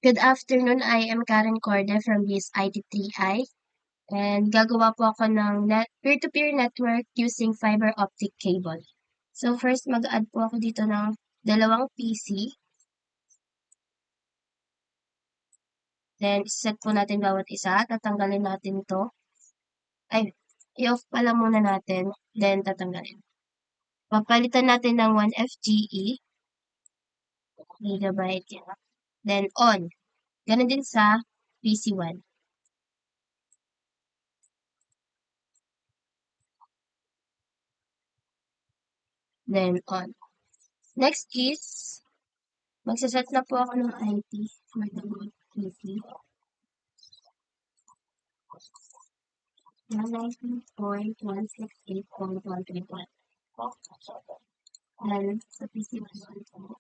Good afternoon, I am Karen Corda from BSIT3I and gagawa po ako ng peer-to-peer network using fiber optic cable. So first mag-add po ako dito ng dalawang PC. Then set po natin bawat isa. Tatanggalin natin to. Ay, i-off pala muna natin. Then tatanggalin. Papalitan natin ng 1 FGE. Gigabyte yan. Then on. Ganun din sa PC1. Then on. Next is, magsaset na po ako ng IP for the PC. 192.168.131. Then sa PC 112.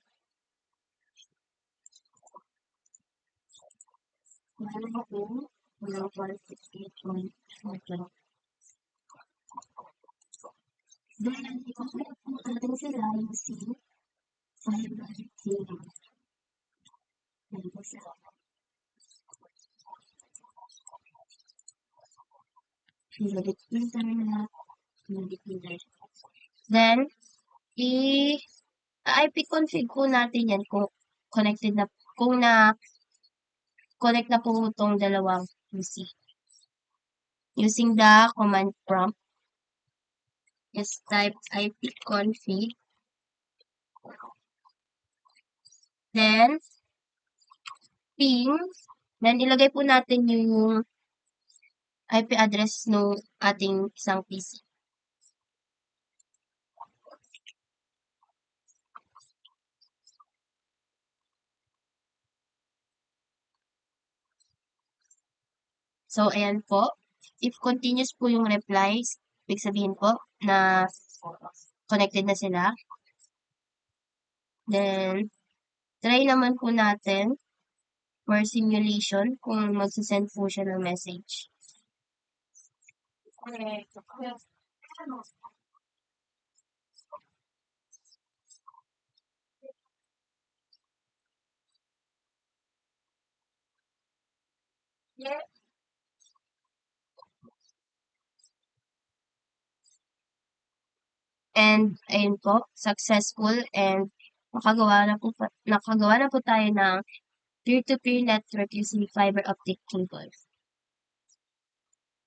192.168.131. Then, i-connect po natin sila using fiber cable. Then, sila. Then, i-IP config po natin yan kung connected na, kung connect na po itong dalawang PC. Using the command prompt, just type ipconfig. Then, ping. Then, ilagay po natin yung IP address ng ating isang PC. So, ayan po. If continuous po yung replies, ibig sabihin po na connected na sila. Then, try naman po natin for simulation kung magsasend po siya ng message. And ayun po, successful and nakagawa na po tayo ng peer-to-peer network using fiber optic cable.